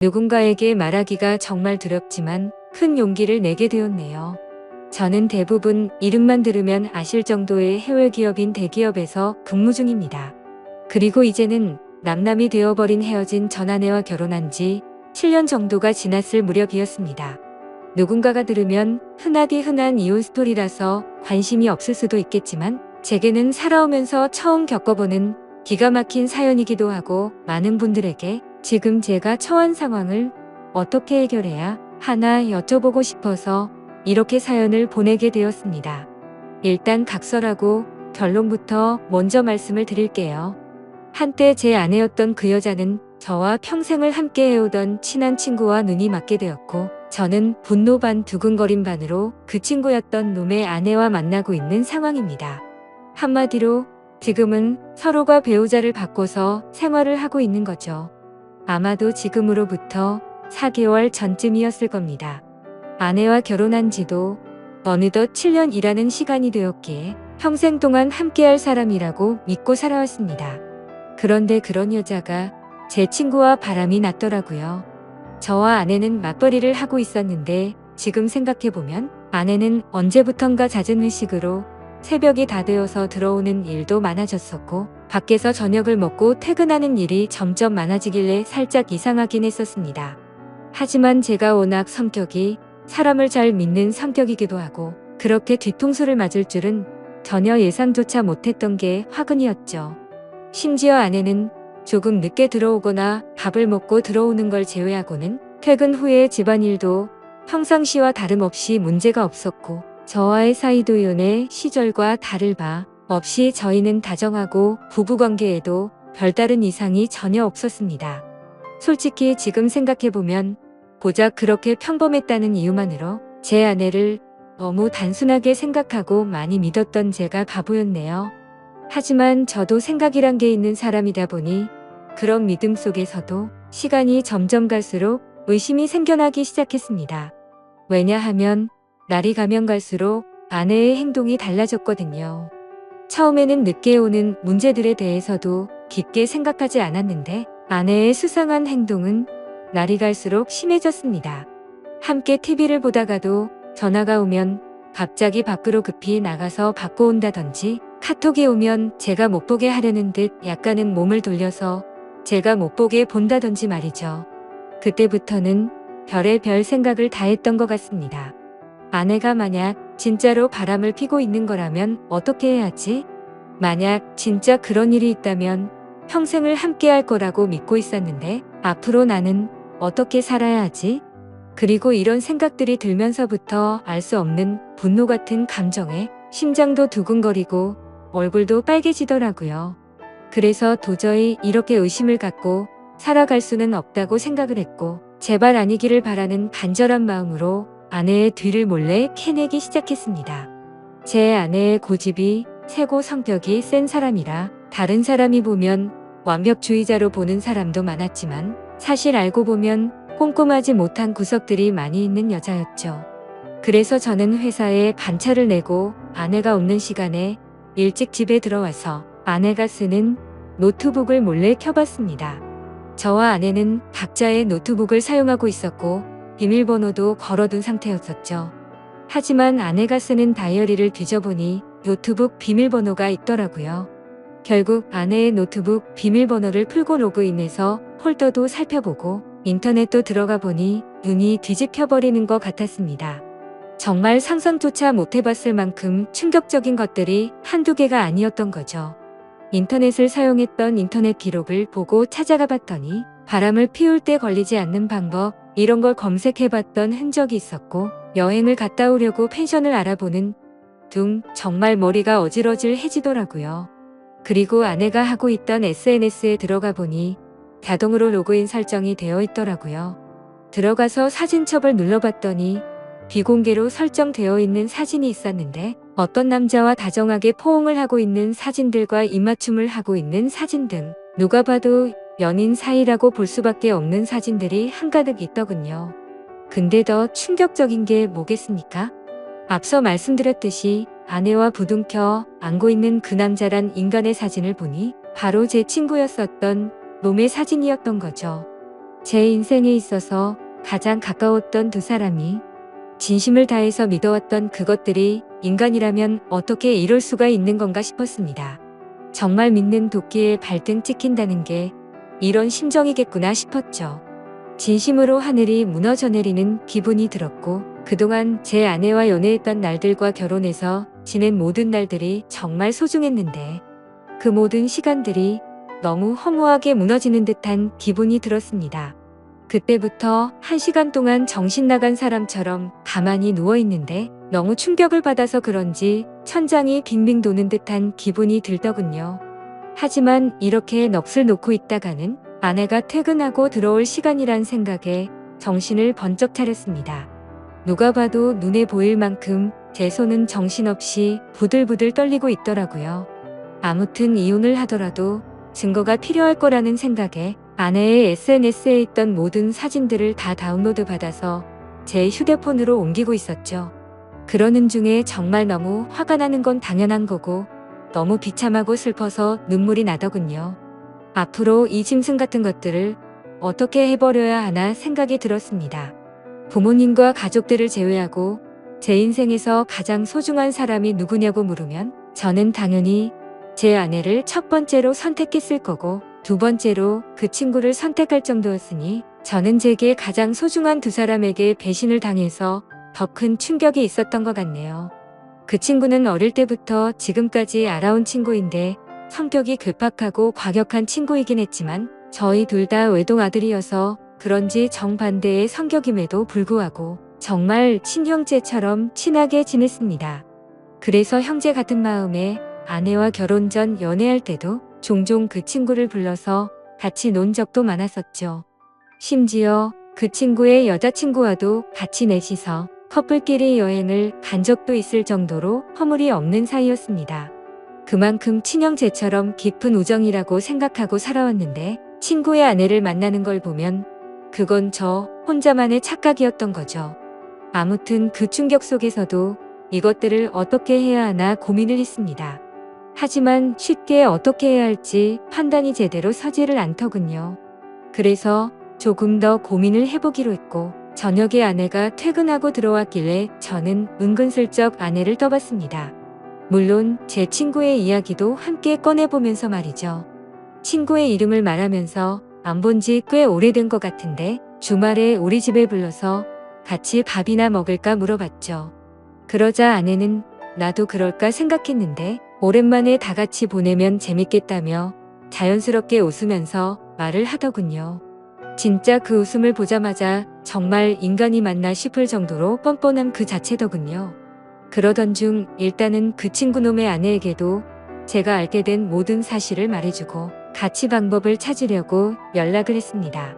누군가에게 말하기가 정말 두렵지만 큰 용기를 내게 되었네요. 저는 대부분 이름만 들으면 아실 정도의 해외 기업인 대기업에서 근무 중입니다. 그리고 이제는 남남이 되어버린 헤어진 전 아내와 결혼한 지 7년 정도가 지났을 무렵이었습니다. 누군가가 들으면 흔하디 흔한 이혼 스토리라서 관심이 없을 수도 있겠지만 제게는 살아오면서 처음 겪어보는 기가 막힌 사연이기도 하고 많은 분들에게 지금 제가 처한 상황을 어떻게 해결해야 하나 여쭤보고 싶어서 이렇게 사연을 보내게 되었습니다. 일단 각설하고 결론부터 먼저 말씀을 드릴게요. 한때 제 아내였던 그 여자는 저와 평생을 함께 해오던 친한 친구와 눈이 맞게 되었고 저는 분노 반 두근거림 반으로 그 친구였던 놈의 아내와 만나고 있는 상황입니다. 한마디로 지금은 서로가 배우자를 바꿔서 생활을 하고 있는 거죠. 아마도 지금으로부터 4개월 전쯤이었을 겁니다. 아내와 결혼한 지도 어느덧 7년이라는 시간이 되었기에 평생 동안 함께할 사람이라고 믿고 살아왔습니다. 그런데 그런 여자가 제 친구와 바람이 났더라고요. 저와 아내는 맞벌이를 하고 있었는데 지금 생각해보면 아내는 언제부턴가 잦은 회식으로 새벽이 다 되어서 들어오는 일도 많아졌었고 밖에서 저녁을 먹고 퇴근하는 일이 점점 많아지길래 살짝 이상하긴 했었습니다. 하지만 제가 워낙 성격이 사람을 잘 믿는 성격이기도 하고 그렇게 뒤통수를 맞을 줄은 전혀 예상조차 못했던 게 화근이었죠. 심지어 아내는 조금 늦게 들어오거나 밥을 먹고 들어오는 걸 제외하고는 퇴근 후에 집안일도 평상시와 다름없이 문제가 없었고 저와의 사이도 연애 시절과 다를 바 없이 저희는 다정하고 부부관계에도 별다른 이상이 전혀 없었습니다. 솔직히 지금 생각해보면 고작 그렇게 평범했다는 이유만으로 제 아내를 너무 단순하게 생각하고 많이 믿었던 제가 바보였네요. 하지만 저도 생각이란 게 있는 사람이다 보니 그런 믿음 속에서도 시간이 점점 갈수록 의심이 생겨나기 시작했습니다. 왜냐하면 날이 가면 갈수록 아내의 행동이 달라졌거든요. 처음에는 늦게 오는 문제들에 대해서도 깊게 생각하지 않았는데 아내의 수상한 행동은 날이 갈수록 심해졌습니다. 함께 TV를 보다가도 전화가 오면 갑자기 밖으로 급히 나가서 받고 온다든지 카톡이 오면 제가 못 보게 하려는 듯 약간은 몸을 돌려서 제가 못 보게 본다든지 말이죠. 그때부터는 별의별 생각을 다 했던 것 같습니다. 아내가 만약 진짜로 바람을 피고 있는 거라면 어떻게 해야지? 만약 진짜 그런 일이 있다면 평생을 함께 할 거라고 믿고 있었는데 앞으로 나는 어떻게 살아야 하지? 그리고 이런 생각들이 들면서부터 알 수 없는 분노 같은 감정에 심장도 두근거리고 얼굴도 빨개지더라고요. 그래서 도저히 이렇게 의심을 갖고 살아갈 수는 없다고 생각을 했고 제발 아니기를 바라는 간절한 마음으로 아내의 뒤를 몰래 캐내기 시작했습니다. 제 아내의 고집이 세고 성격이 센 사람이라 다른 사람이 보면 완벽주의자로 보는 사람도 많았지만 사실 알고 보면 꼼꼼하지 못한 구석들이 많이 있는 여자였죠. 그래서 저는 회사에 반차를 내고 아내가 없는 시간에 일찍 집에 들어와서 아내가 쓰는 노트북을 몰래 켜봤습니다. 저와 아내는 각자의 노트북을 사용하고 있었고 비밀번호도 걸어둔 상태였었죠. 하지만 아내가 쓰는 다이어리를 뒤져보니 노트북 비밀번호가 있더라고요. 결국 아내의 노트북 비밀번호를 풀고 로그인해서 폴더도 살펴보고 인터넷도 들어가 보니 눈이 뒤집혀버리는 것 같았습니다. 정말 상상조차 못해봤을 만큼 충격적인 것들이 한두 개가 아니었던 거죠. 인터넷을 사용했던 인터넷 기록을 보고 찾아가 봤더니 바람을 피울 때 걸리지 않는 방법 이런 걸 검색해봤던 흔적이 있었고 여행을 갔다 오려고 펜션을 알아보는 둥 정말 머리가 어질어질해지더라고요. 그리고 아내가 하고 있던 SNS에 들어가 보니 자동으로 로그인 설정이 되어 있더라고요. 들어가서 사진첩을 눌러봤더니 비공개로 설정되어 있는 사진이 있었는데 어떤 남자와 다정하게 포옹을 하고 있는 사진들과 입맞춤을 하고 있는 사진 등 누가 봐도 연인 사이라고 볼 수밖에 없는 사진들이 한가득 있더군요. 근데 더 충격적인 게 뭐겠습니까? 앞서 말씀드렸듯이 아내와 부둥켜 안고 있는 그 남자란 인간의 사진을 보니 바로 제 친구였었던 놈의 사진이었던 거죠. 제 인생에 있어서 가장 가까웠던 두 사람이 진심을 다해서 믿어왔던 그것들이 인간이라면 어떻게 이럴 수가 있는 건가 싶었습니다. 정말 믿는 도끼에 발등 찍힌다는 게 이런 심정이겠구나 싶었죠. 진심으로 하늘이 무너져 내리는 기분이 들었고 그동안 제 아내와 연애했던 날들과 결혼해서 지낸 모든 날들이 정말 소중했는데 그 모든 시간들이 너무 허무하게 무너지는 듯한 기분이 들었습니다. 그때부터 1시간 동안 정신 나간 사람처럼 가만히 누워있는데 너무 충격을 받아서 그런지 천장이 빙빙 도는 듯한 기분이 들더군요. 하지만 이렇게 넋을 놓고 있다가는 아내가 퇴근하고 들어올 시간이란 생각에 정신을 번쩍 차렸습니다. 누가 봐도 눈에 보일 만큼 제 손은 정신없이 부들부들 떨리고 있더라고요. 아무튼 이혼을 하더라도 증거가 필요할 거라는 생각에 아내의 SNS에 있던 모든 사진들을 다 다운로드 받아서 제 휴대폰으로 옮기고 있었죠. 그러는 중에 정말 너무 화가 나는 건 당연한 거고 너무 비참하고 슬퍼서 눈물이 나더군요. 앞으로 이 짐승 같은 것들을 어떻게 해버려야 하나 생각이 들었습니다. 부모님과 가족들을 제외하고 제 인생에서 가장 소중한 사람이 누구냐고 물으면 저는 당연히 제 아내를 첫 번째로 선택했을 거고 두 번째로 그 친구를 선택할 정도였으니 저는 제게 가장 소중한 두 사람에게 배신을 당해서 더 큰 충격이 있었던 것 같네요. 그 친구는 어릴 때부터 지금까지 알아온 친구인데 성격이 괴팍하고 과격한 친구이긴 했지만 저희 둘 다 외동 아들이어서 그런지 정반대의 성격임에도 불구하고 정말 친형제처럼 친하게 지냈습니다. 그래서 형제 같은 마음에 아내와 결혼 전 연애할 때도 종종 그 친구를 불러서 같이 논 적도 많았었죠. 심지어 그 친구의 여자친구와도 같이 넷이서 커플끼리 여행을 간 적도 있을 정도로 허물이 없는 사이였습니다. 그만큼 친형제처럼 깊은 우정이라고 생각하고 살아왔는데 친구의 아내를 만나는 걸 보면 그건 저 혼자만의 착각이었던 거죠. 아무튼 그 충격 속에서도 이것들을 어떻게 해야 하나 고민을 했습니다. 하지만 쉽게 어떻게 해야 할지 판단이 제대로 서지를 않더군요. 그래서 조금 더 고민을 해보기로 했고 저녁에 아내가 퇴근하고 들어왔길래 저는 은근슬쩍 아내를 떠봤습니다. 물론 제 친구의 이야기도 함께 꺼내보면서 말이죠. 친구의 이름을 말하면서 안 본 지 꽤 오래된 것 같은데 주말에 우리 집에 불러서 같이 밥이나 먹을까 물어봤죠. 그러자 아내는 나도 그럴까 생각했는데 오랜만에 다 같이 보내면 재밌겠다며 자연스럽게 웃으면서 말을 하더군요. 진짜 그 웃음을 보자마자 정말 인간이 맞나 싶을 정도로 뻔뻔함 그 자체더군요. 그러던 중 일단은 그 친구놈의 아내에게도 제가 알게 된 모든 사실을 말해주고 같이 방법을 찾으려고 연락을 했습니다.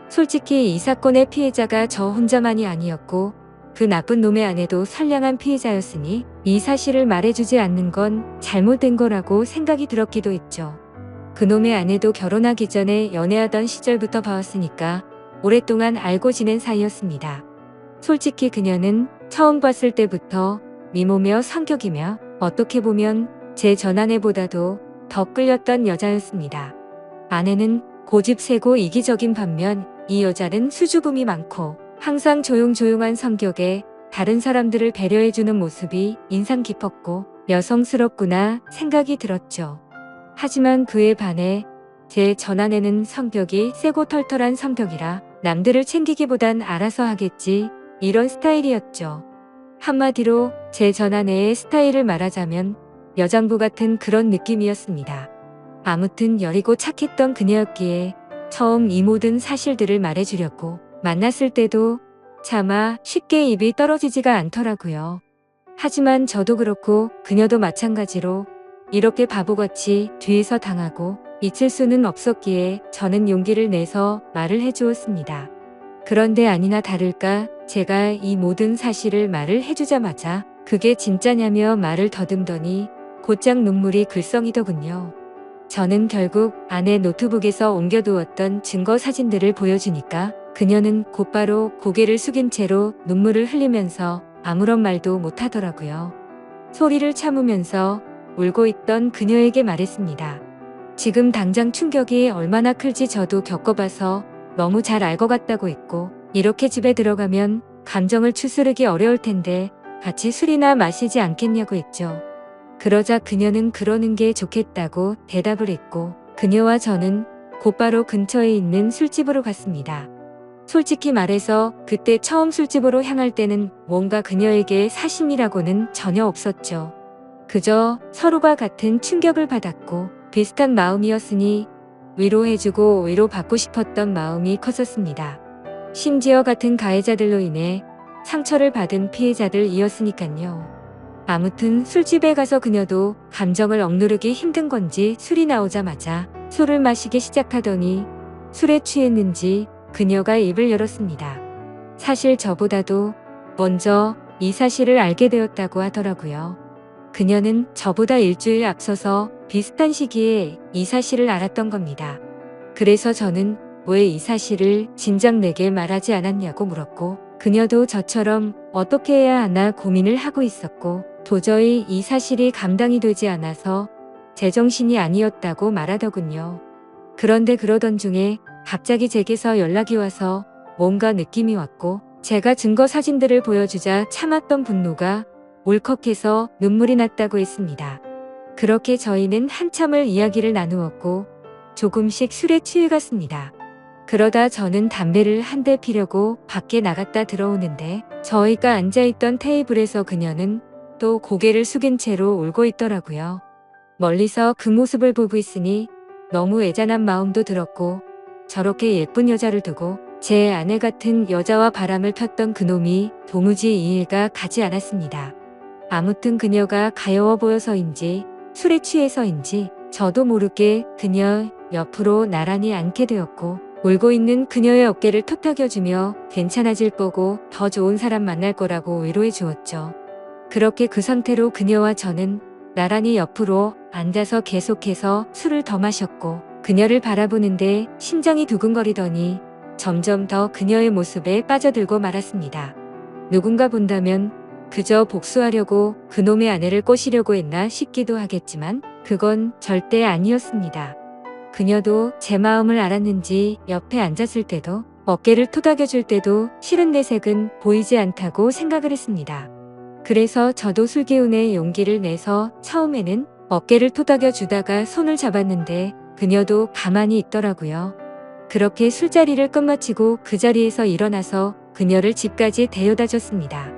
솔직히 이 사건의 피해자가 저 혼자만이 아니었고 그 나쁜 놈의 아내도 선량한 피해자였으니 이 사실을 말해주지 않는 건 잘못된 거라고 생각이 들었기도 했죠. 그놈의 아내도 결혼하기 전에 연애하던 시절부터 봐왔으니까 오랫동안 알고 지낸 사이였습니다. 솔직히 그녀는 처음 봤을 때부터 미모며 성격이며 어떻게 보면 제 전아내보다도 더 끌렸던 여자였습니다. 아내는 고집 세고 이기적인 반면 이 여자는 수줍음이 많고 항상 조용조용한 성격에 다른 사람들을 배려해주는 모습이 인상 깊었고 여성스럽구나 생각이 들었죠. 하지만 그에 반해 제 전아내는 성격이 세고 털털한 성격이라 남들을 챙기기보단 알아서 하겠지 이런 스타일이었죠. 한마디로 제 전아내의 스타일을 말하자면 여장부 같은 그런 느낌이었습니다. 아무튼 여리고 착했던 그녀였기에 처음 이 모든 사실들을 말해주려고 만났을 때도 차마 쉽게 입이 떨어지지가 않더라고요. 하지만 저도 그렇고 그녀도 마찬가지로 이렇게 바보같이 뒤에서 당하고 잊을 수는 없었기에 저는 용기를 내서 말을 해주었습니다. 그런데 아니나 다를까 제가 이 모든 사실을 말을 해주자마자 그게 진짜냐며 말을 더듬더니 곧장 눈물이 글썽이더군요. 저는 결국 아내 노트북에서 옮겨두었던 증거 사진들을 보여주니까 그녀는 곧바로 고개를 숙인 채로 눈물을 흘리면서 아무런 말도 못하더라고요. 소리를 참으면서 울고 있던 그녀에게 말했습니다. 지금 당장 충격이 얼마나 클지 저도 겪어봐서 너무 잘 알 것 같다고 했고, 이렇게 집에 들어가면 감정을 추스르기 어려울 텐데 같이 술이나 마시지 않겠냐고 했죠. 그러자 그녀는 그러는 게 좋겠다고 대답을 했고, 그녀와 저는 곧바로 근처에 있는 술집으로 갔습니다. 솔직히 말해서 그때 처음 술집으로 향할 때는 뭔가 그녀에게 사심이라고는 전혀 없었죠. 그저 서로가 같은 충격을 받았고 비슷한 마음이었으니 위로해주고 위로받고 싶었던 마음이 컸었습니다. 심지어 같은 가해자들로 인해 상처를 받은 피해자들이었으니깐요. 아무튼 술집에 가서 그녀도 감정을 억누르기 힘든 건지 술이 나오자마자 술을 마시기 시작하더니 술에 취했는지 그녀가 입을 열었습니다. 사실 저보다도 먼저 이 사실을 알게 되었다고 하더라고요. 그녀는 저보다 일주일 앞서서 비슷한 시기에 이 사실을 알았던 겁니다. 그래서 저는 왜 이 사실을 진작 내게 말하지 않았냐고 물었고, 그녀도 저처럼 어떻게 해야 하나 고민을 하고 있었고, 도저히 이 사실이 감당이 되지 않아서 제정신이 아니었다고 말하더군요. 그런데 그러던 중에 갑자기 제게서 연락이 와서 뭔가 느낌이 왔고, 제가 증거 사진들을 보여주자 참았던 분노가 울컥해서 눈물이 났다고 했습니다. 그렇게 저희는 한참을 이야기를 나누었고 조금씩 술에 취해갔습니다. 그러다 저는 담배를 한 대 피려고 밖에 나갔다 들어오는데 저희가 앉아있던 테이블에서 그녀는 또 고개를 숙인 채로 울고 있더라고요. 멀리서 그 모습을 보고 있으니 너무 애잔한 마음도 들었고, 저렇게 예쁜 여자를 두고 제 아내 같은 여자와 바람을 폈던 그놈이 도무지 이해가 가지 않았습니다. 아무튼 그녀가 가여워 보여서인지 술에 취해서인지 저도 모르게 그녀 옆으로 나란히 앉게 되었고, 울고 있는 그녀의 어깨를 토닥여주며 괜찮아질 거고 더 좋은 사람 만날 거라고 위로해 주었죠. 그렇게 그 상태로 그녀와 저는 나란히 옆으로 앉아서 계속해서 술을 더 마셨고, 그녀를 바라보는데 심장이 두근거리더니 점점 더 그녀의 모습에 빠져들고 말았습니다. 누군가 본다면 그저 복수하려고 그놈의 아내를 꼬시려고 했나 싶기도 하겠지만 그건 절대 아니었습니다. 그녀도 제 마음을 알았는지 옆에 앉았을 때도 어깨를 토닥여줄 때도 싫은 내색은 보이지 않다고 생각을 했습니다. 그래서 저도 술기운에 용기를 내서 처음에는 어깨를 토닥여 주다가 손을 잡았는데 그녀도 가만히 있더라고요. 그렇게 술자리를 끝마치고 그 자리에서 일어나서 그녀를 집까지 데려다 줬습니다.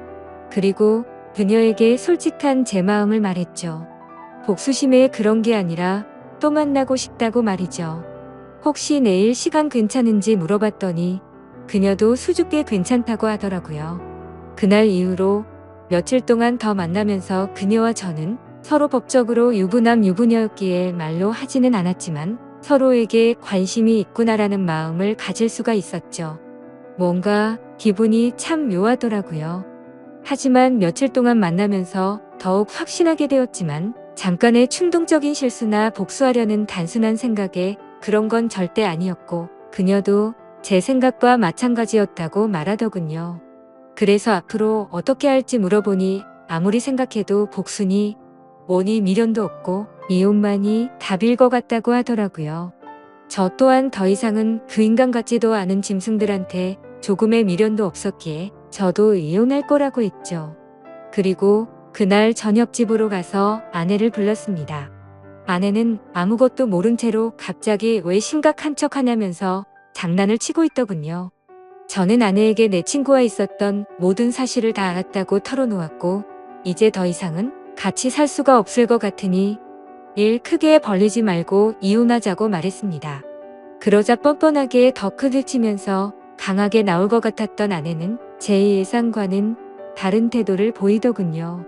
그리고 그녀에게 솔직한 제 마음을 말했죠. 복수심에 그런 게 아니라 또 만나고 싶다고 말이죠. 혹시 내일 시간 괜찮은지 물어봤더니 그녀도 수줍게 괜찮다고 하더라고요. 그날 이후로 며칠 동안 더 만나면서 그녀와 저는 서로 법적으로 유부남 유부녀였기에 말로 하지는 않았지만 서로에게 관심이 있구나라는 마음을 가질 수가 있었죠. 뭔가 기분이 참 묘하더라고요. 하지만 며칠 동안 만나면서 더욱 확신하게 되었지만 잠깐의 충동적인 실수나 복수하려는 단순한 생각에 그런 건 절대 아니었고 그녀도 제 생각과 마찬가지였다고 말하더군요. 그래서 앞으로 어떻게 할지 물어보니 아무리 생각해도 복수니 뭐니 미련도 없고 이혼만이 답일 것 같다고 하더라고요. 저 또한 더 이상은 그 인간 같지도 않은 짐승들한테 조금의 미련도 없었기에 저도 이혼할 거라고 했죠. 그리고 그날 저녁 집으로 가서 아내를 불렀습니다. 아내는 아무것도 모른 채로 갑자기 왜 심각한 척 하냐면서 장난을 치고 있더군요. 저는 아내에게 내 친구와 있었던 모든 사실을 다 알았다고 털어놓았고 이제 더 이상은 같이 살 수가 없을 것 같으니 일 크게 벌리지 말고 이혼하자고 말했습니다. 그러자 뻔뻔하게 더 크게 치면서 강하게 나올 것 같았던 아내는 제 예상과는 다른 태도를 보이더군요.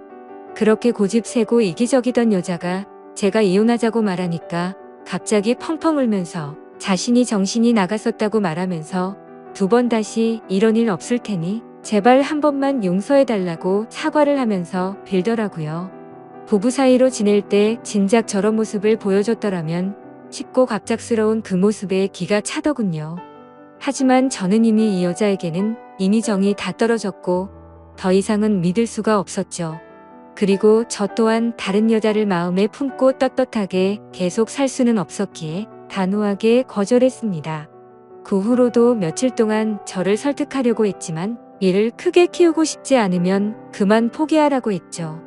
그렇게 고집세고 이기적이던 여자가 제가 이혼하자고 말하니까 갑자기 펑펑 울면서 자신이 정신이 나갔었다고 말하면서 두 번 다시 이런 일 없을 테니 제발 한 번만 용서해달라고 사과를 하면서 빌더라고요. 부부 사이로 지낼 때 진작 저런 모습을 보여줬더라면 쉽고 갑작스러운 그 모습에 기가 차더군요. 하지만 저는 이미 이 여자에게는 이미 정이 다 떨어졌고 더 이상은 믿을 수가 없었죠. 그리고 저 또한 다른 여자를 마음에 품고 떳떳하게 계속 살 수는 없었기에 단호하게 거절했습니다. 그 후로도 며칠 동안 저를 설득하려고 했지만 일을 크게 키우고 싶지 않으면 그만 포기하라고 했죠.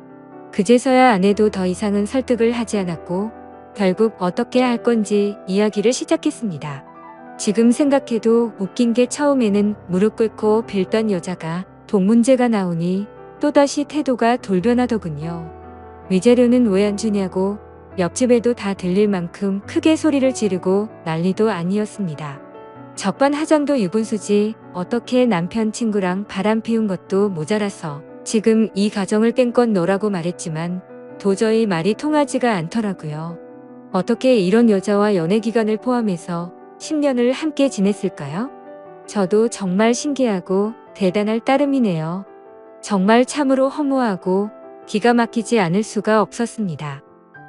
그제서야 아내도 더 이상은 설득을 하지 않았고 결국 어떻게 할 건지 이야기를 시작했습니다. 지금 생각해도 웃긴 게 처음에는 무릎 꿇고 빌던 여자가 돈 문제가 나오니 또다시 태도가 돌변하더군요. 위자료는 왜 안 주냐고 옆집에도 다 들릴 만큼 크게 소리를 지르고 난리도 아니었습니다. 적반하장도 유분수지 어떻게 남편 친구랑 바람 피운 것도 모자라서 지금 이 가정을 깽껏 놓으라고 말했지만 도저히 말이 통하지가 않더라고요. 어떻게 이런 여자와 연애 기간을 포함해서 10년을 함께 지냈을까요? 저도 정말 신기하고 대단할 따름이네요. 정말 참으로 허무하고 기가 막히지 않을 수가 없었습니다.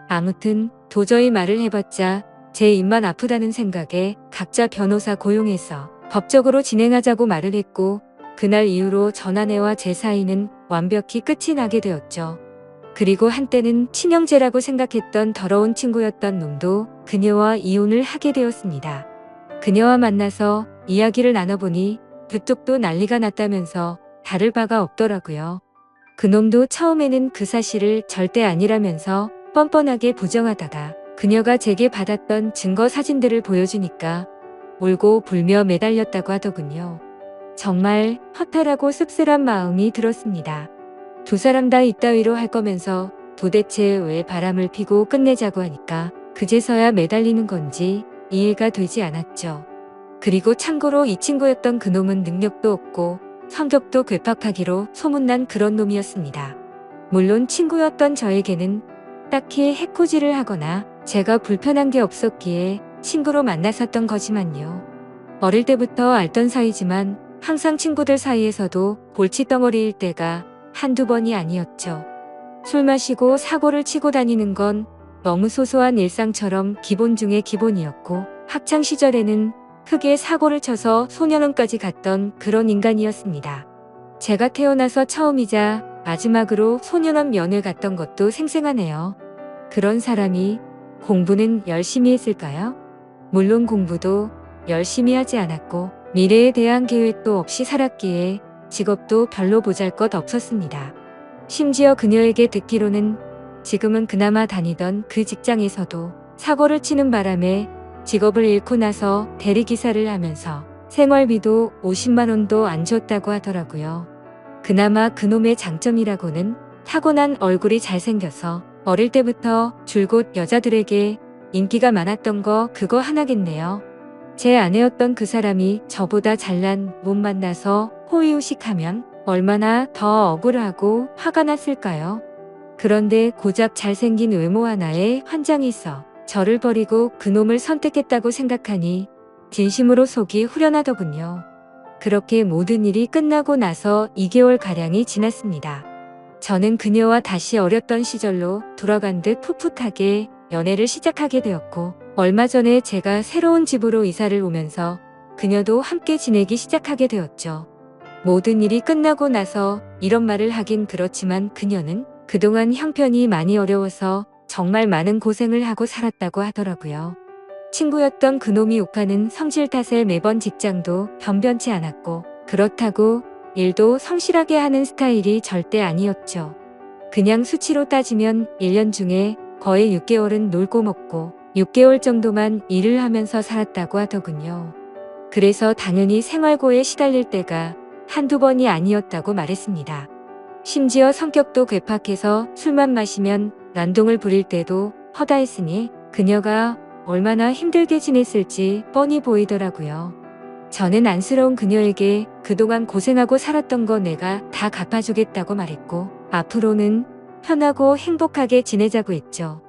아무튼 도저히 말을 해봤자 제 입만 아프다는 생각에 각자 변호사 고용해서 법적으로 진행하자고 말을 했고 그날 이후로 전 아내와 제 사이는 완벽히 끝이 나게 되었죠. 그리고 한때는 친형제라고 생각했던 더러운 친구였던 놈도 그녀와 이혼을 하게 되었습니다. 그녀와 만나서 이야기를 나눠보니 그쪽도 난리가 났다면서 다를 바가 없더라고요. 그놈도 처음에는 그 사실을 절대 아니라면서 뻔뻔하게 부정하다가 그녀가 제게 받았던 증거 사진들을 보여주니까 울고 불며 매달렸다고 하더군요. 정말 허탈하고 씁쓸한 마음이 들었습니다. 두 사람 다 이따위로 할 거면서 도대체 왜 바람을 피고 끝내자고 하니까 그제서야 매달리는 건지 이해가 되지 않았죠. 그리고 참고로 이 친구였던 그놈은 능력도 없고 성격도 괴팍하기로 소문난 그런 놈이었습니다. 물론 친구였던 저에게는 딱히 해코지를 하거나 제가 불편한 게 없었기에 친구로 만났었던 거지만요. 어릴 때부터 알던 사이지만 항상 친구들 사이에서도 골칫덩어리일 때가 한두 번이 아니었죠. 술 마시고 사고를 치고 다니는 건 너무 소소한 일상처럼 기본 중의 기본이었고 학창 시절에는 크게 사고를 쳐서 소년원까지 갔던 그런 인간이었습니다. 제가 태어나서 처음이자 마지막으로 소년원 면회 갔던 것도 생생하네요. 그런 사람이 공부는 열심히 했을까요? 물론 공부도 열심히 하지 않았고 미래에 대한 계획도 없이 살았기에 직업도 별로 보잘것 없었습니다. 심지어 그녀에게 듣기로는 지금은 그나마 다니던 그 직장에서도 사고를 치는 바람에 직업을 잃고 나서 대리기사를 하면서 생활비도 50만 원도 안 줬다고 하더라고요. 그나마 그놈의 장점이라고는 타고난 얼굴이 잘생겨서 어릴 때부터 줄곧 여자들에게 인기가 많았던 거 그거 하나겠네요. 제 아내였던 그 사람이 저보다 잘난 못 만나서 호의호식하면 얼마나 더 억울하고 화가 났을까요? 그런데 고작 잘생긴 외모 하나에 환장해서 저를 버리고 그놈을 선택했다고 생각하니 진심으로 속이 후련하더군요. 그렇게 모든 일이 끝나고 나서 2개월가량이 지났습니다. 저는 그녀와 다시 어렸던 시절로 돌아간 듯 풋풋하게 연애를 시작하게 되었고 얼마 전에 제가 새로운 집으로 이사를 오면서 그녀도 함께 지내기 시작하게 되었죠. 모든 일이 끝나고 나서 이런 말을 하긴 그렇지만 그녀는 그동안 형편이 많이 어려워서 정말 많은 고생을 하고 살았다고 하더라고요. 친구였던 그놈이 욱하는 성질 탓에 매번 직장도 변변치 않았고 그렇다고 일도 성실하게 하는 스타일이 절대 아니었죠. 그냥 수치로 따지면 1년 중에 거의 6개월은 놀고 먹고 6개월 정도만 일을 하면서 살았다고 하더군요. 그래서 당연히 생활고에 시달릴 때가 한두 번이 아니었다고 말했습니다. 심지어 성격도 괴팍해서 술만 마시면 난동을 부릴 때도 허다했으니 그녀가 얼마나 힘들게 지냈을지 뻔히 보이더라고요. 저는 안쓰러운 그녀에게 그동안 고생하고 살았던 거 내가 다 갚아주겠다고 말했고 앞으로는 편하고 행복하게 지내자고 했죠.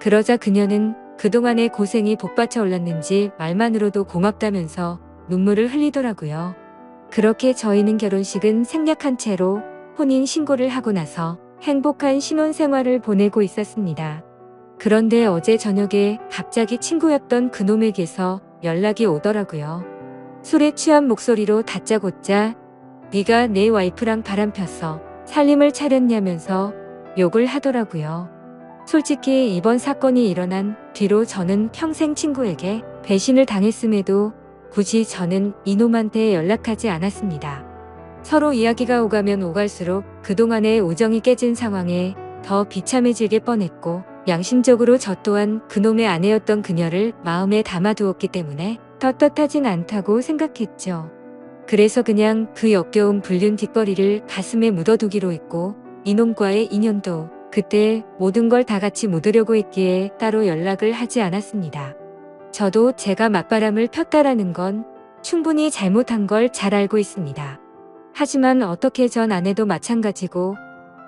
그러자 그녀는 그동안의 고생이 복받쳐 올랐는지 말만으로도 고맙다면서 눈물을 흘리더라고요. 그렇게 저희는 결혼식은 생략한 채로 혼인 신고를 하고 나서 행복한 신혼생활을 보내고 있었습니다. 그런데 어제 저녁에 갑자기 친구였던 그놈에게서 연락이 오더라고요. 술에 취한 목소리로 다짜고짜 네가 내 와이프랑 바람 폈어. 살림을 차렸냐면서 욕을 하더라고요. 솔직히 이번 사건이 일어난 뒤로 저는 평생 친구에게 배신을 당했음에도 굳이 저는 이놈한테 연락하지 않았습니다. 서로 이야기가 오가면 오갈수록 그동안의 우정이 깨진 상황에 더 비참해지게 뻔했고, 양심적으로 저 또한 그놈의 아내였던 그녀를 마음에 담아두었기 때문에 떳떳하진 않다고 생각했죠. 그래서 그냥 그 역겨운 불륜 뒷거리를 가슴에 묻어두기로 했고, 이놈과의 인연도 그때 모든 걸 다 같이 묻으려고 했기에 따로 연락을 하지 않았습니다. 저도 제가 맞바람을 폈다라는 건 충분히 잘못한 걸 잘 알고 있습니다. 하지만 어떻게 전 아내도 마찬가지고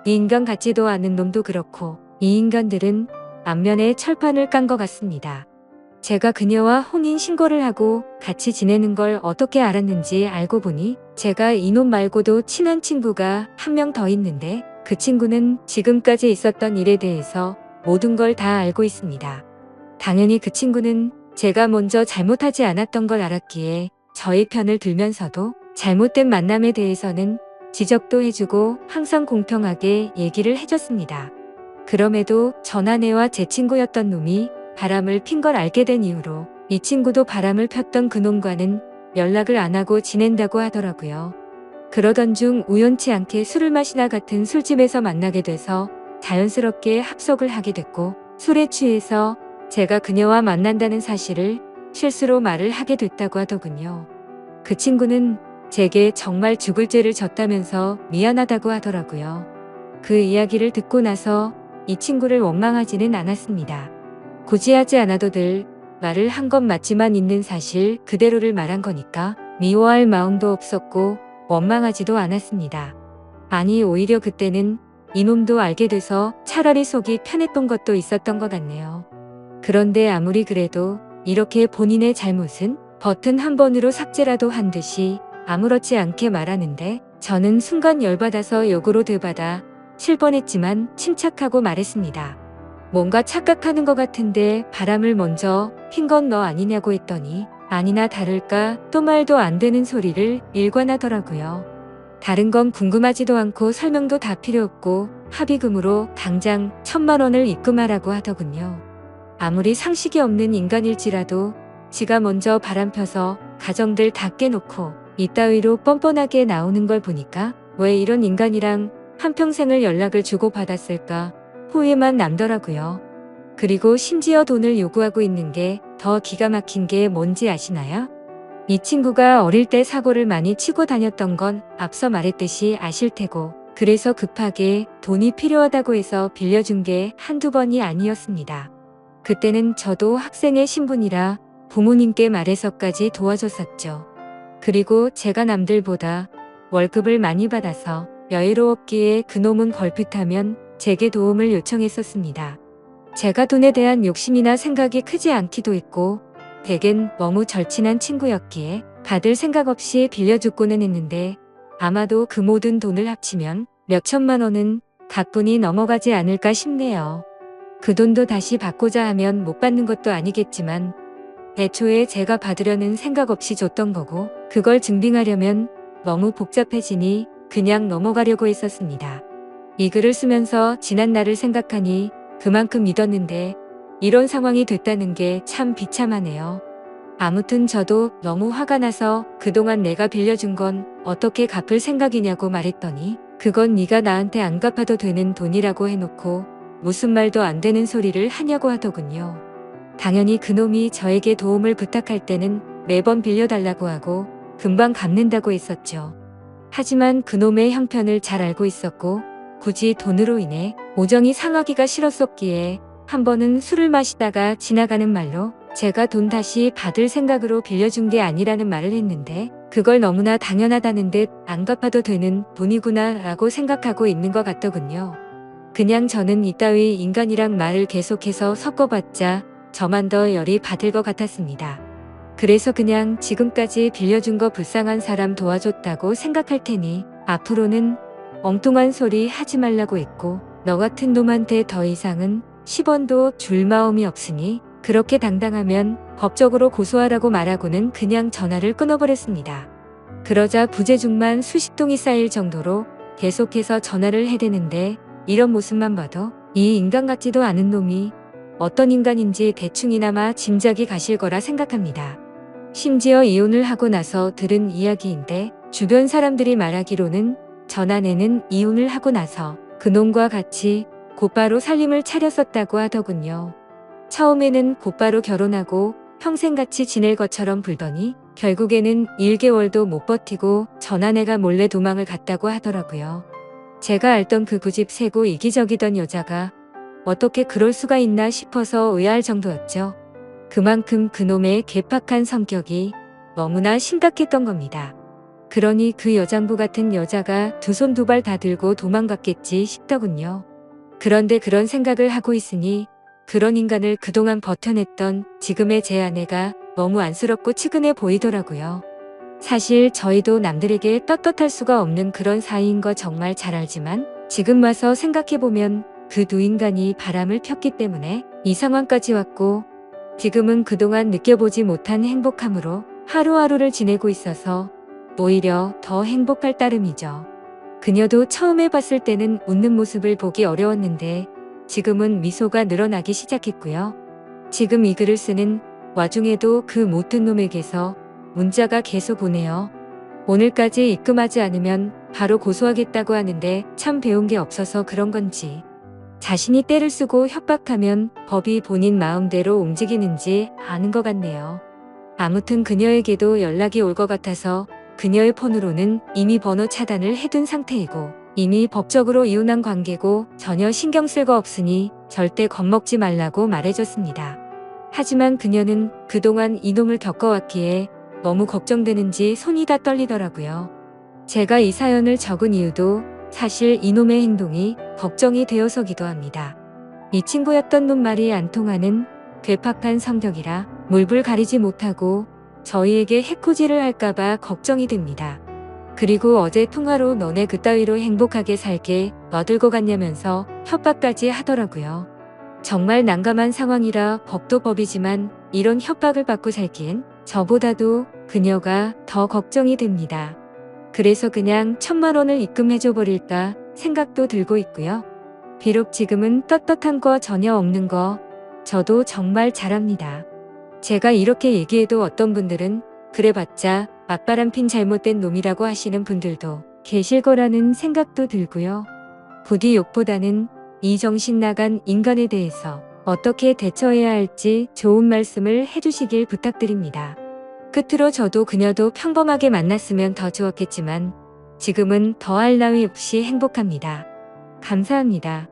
이 인간 같지도 않은 놈도 그렇고 이 인간들은 안면에 철판을 깐 것 같습니다. 제가 그녀와 혼인 신고를 하고 같이 지내는 걸 어떻게 알았는지 알고 보니 제가 이놈 말고도 친한 친구가 한 명 더 있는데 그 친구는 지금까지 있었던 일에 대해서 모든 걸 다 알고 있습니다. 당연히 그 친구는 제가 먼저 잘못하지 않았던 걸 알았기에 저의 편을 들면서도 잘못된 만남에 대해서는 지적도 해주고 항상 공평하게 얘기를 해줬습니다. 그럼에도 전 아내와 제 친구였던 놈이 바람을 핀 걸 알게 된 이후로 이 친구도 바람을 폈던 그놈과는 연락을 안 하고 지낸다고 하더라고요. 그러던 중 우연치 않게 술을 마시나 같은 술집에서 만나게 돼서 자연스럽게 합석을 하게 됐고, 술에 취해서 제가 그녀와 만난다는 사실을 실수로 말을 하게 됐다고 하더군요. 그 친구는 제게 정말 죽을 죄를 졌다면서 미안하다고 하더라고요. 그 이야기를 듣고 나서 이 친구를 원망하지는 않았습니다. 굳이 하지 않아도 될 말을 한 건 맞지만 있는 사실 그대로를 말한 거니까 미워할 마음도 없었고 원망하지도 않았습니다. 아니, 오히려 그때는 이놈도 알게 돼서 차라리 속이 편했던 것도 있었던 것 같네요. 그런데 아무리 그래도 이렇게 본인의 잘못은 버튼 한 번으로 삭제라도 한 듯이 아무렇지 않게 말하는데 저는 순간 열받아서 역으로 되받아 칠 뻔했지만 침착하고 말했습니다. 뭔가 착각하는 것 같은데 바람을 먼저 핀 건 너 아니냐고 했더니 아니나 다를까 또 말도 안 되는 소리를 일관하더라고요. 다른 건 궁금하지도 않고 설명도 다 필요 없고 합의금으로 당장 1,000만 원을 입금하라고 하더군요. 아무리 상식이 없는 인간일지라도 지가 먼저 바람 펴서 가정들 다 깨놓고 이따위로 뻔뻔하게 나오는 걸 보니까 왜 이런 인간이랑 한평생을 연락을 주고받았을까 후회만 남더라고요. 그리고 심지어 돈을 요구하고 있는 게 더 기가 막힌 게 뭔지 아시나요? 이 친구가 어릴 때 사고를 많이 치고 다녔던 건 앞서 말했듯이 아실 테고, 그래서 급하게 돈이 필요하다고 해서 빌려준 게 한두 번이 아니었습니다. 그때는 저도 학생의 신분이라 부모님께 말해서까지 도와줬었죠. 그리고 제가 남들보다 월급을 많이 받아서 여유로웠기에 그놈은 걸핏하면 제게 도움을 요청했었습니다. 제가 돈에 대한 욕심이나 생각이 크지 않기도 했고 대겐 너무 절친한 친구였기에 받을 생각 없이 빌려주고는 했는데 아마도 그 모든 돈을 합치면 몇 천만 원은 가뿐히 넘어가지 않을까 싶네요. 그 돈도 다시 받고자 하면 못 받는 것도 아니겠지만 애초에 제가 받으려는 생각 없이 줬던 거고 그걸 증빙하려면 너무 복잡해지니 그냥 넘어가려고 했었습니다. 이 글을 쓰면서 지난 날을 생각하니 그만큼 믿었는데 이런 상황이 됐다는 게 참 비참하네요. 아무튼 저도 너무 화가 나서 그동안 내가 빌려준 건 어떻게 갚을 생각이냐고 말했더니 그건 네가 나한테 안 갚아도 되는 돈이라고 해놓고 무슨 말도 안 되는 소리를 하냐고 하더군요. 당연히 그놈이 저에게 도움을 부탁할 때는 매번 빌려달라고 하고 금방 갚는다고 했었죠. 하지만 그놈의 형편을 잘 알고 있었고 굳이 돈으로 인해 오정이 상하기가 싫었었기에 한 번은 술을 마시다가 지나가는 말로 제가 돈 다시 받을 생각으로 빌려준 게 아니라는 말을 했는데 그걸 너무나 당연하다는 듯 안 갚아도 되는 돈이구나 라고 생각하고 있는 것 같더군요. 그냥 저는 이따위 인간이랑 말을 계속해서 섞어봤자 저만 더 열이 받을 것 같았습니다. 그래서 그냥 지금까지 빌려준 거 불쌍한 사람 도와줬다고 생각할 테니 앞으로는 엉뚱한 소리 하지 말라고 했고 너 같은 놈한테 더 이상은 10원도 줄 마음이 없으니 그렇게 당당하면 법적으로 고소하라고 말하고는 그냥 전화를 끊어버렸습니다. 그러자 부재중만 수십 통이 쌓일 정도로 계속해서 전화를 해대는데 이런 모습만 봐도 이 인간 같지도 않은 놈이 어떤 인간인지 대충이나마 짐작이 가실 거라 생각합니다. 심지어 이혼을 하고 나서 들은 이야기인데 주변 사람들이 말하기로는 전 아내는 이혼을 하고 나서 그놈과 같이 곧바로 살림을 차렸었다고 하더군요. 처음에는 곧바로 결혼하고 평생 같이 지낼 것처럼 굴더니 결국에는 1개월도 못 버티고 전 아내가 몰래 도망을 갔다고 하더라고요. 제가 알던 그 고집 세고 이기적이던 여자가 어떻게 그럴 수가 있나 싶어서 의아할 정도였죠. 그만큼 그놈의 괴팍한 성격이 너무나 심각했던 겁니다. 그러니 그 여장부 같은 여자가 두 손 두 발 다 들고 도망갔겠지 싶더군요. 그런데 그런 생각을 하고 있으니 그런 인간을 그동안 버텨냈던 지금의 제 아내가 너무 안쓰럽고 측은해 보이더라고요. 사실 저희도 남들에게 떳떳할 수가 없는 그런 사이인 거 정말 잘 알지만 지금 와서 생각해보면 그 두 인간이 바람을 폈기 때문에 이 상황까지 왔고 지금은 그동안 느껴보지 못한 행복함으로 하루하루를 지내고 있어서 오히려 더 행복할 따름이죠. 그녀도 처음에 봤을 때는 웃는 모습을 보기 어려웠는데 지금은 미소가 늘어나기 시작했고요. 지금 이 글을 쓰는 와중에도 그 못된 놈에게서 문자가 계속 오네요. 오늘까지 입금하지 않으면 바로 고소하겠다고 하는데 참 배운 게 없어서 그런 건지 자신이 떼를 쓰고 협박하면 법이 본인 마음대로 움직이는지 아는 것 같네요. 아무튼 그녀에게도 연락이 올 것 같아서 그녀의 폰으로는 이미 번호 차단을 해둔 상태이고 이미 법적으로 이혼한 관계고 전혀 신경 쓸 거 없으니 절대 겁먹지 말라고 말해줬습니다. 하지만 그녀는 그동안 이놈을 겪어왔기에 너무 걱정되는지 손이 다 떨리더라고요. 제가 이 사연을 적은 이유도 사실 이놈의 행동이 걱정이 되어서기도 합니다. 이 친구였던 놈 말이 안 통하는 괴팍한 성격이라 물불 가리지 못하고 저희에게 해코지를 할까봐 걱정이 됩니다. 그리고 어제 통화로 너네 그따위로 행복하게 살게 너들고 갔냐면서 협박까지 하더라고요. 정말 난감한 상황이라 법도 법이지만 이런 협박을 받고 살기엔 저보다도 그녀가 더 걱정이 됩니다. 그래서 그냥 1,000만 원을 입금해줘 버릴까 생각도 들고 있고요. 비록 지금은 떳떳한 거 전혀 없는 거 저도 정말 잘합니다. 제가 이렇게 얘기해도 어떤 분들은 그래봤자 맞바람핀 잘못된 놈이라고 하시는 분들도 계실 거라는 생각도 들고요. 부디 욕보다는 이 정신 나간 인간에 대해서 어떻게 대처해야 할지 좋은 말씀을 해주시길 부탁드립니다. 끝으로 저도 그녀도 평범하게 만났으면 더 좋았겠지만 지금은 더할 나위 없이 행복합니다. 감사합니다.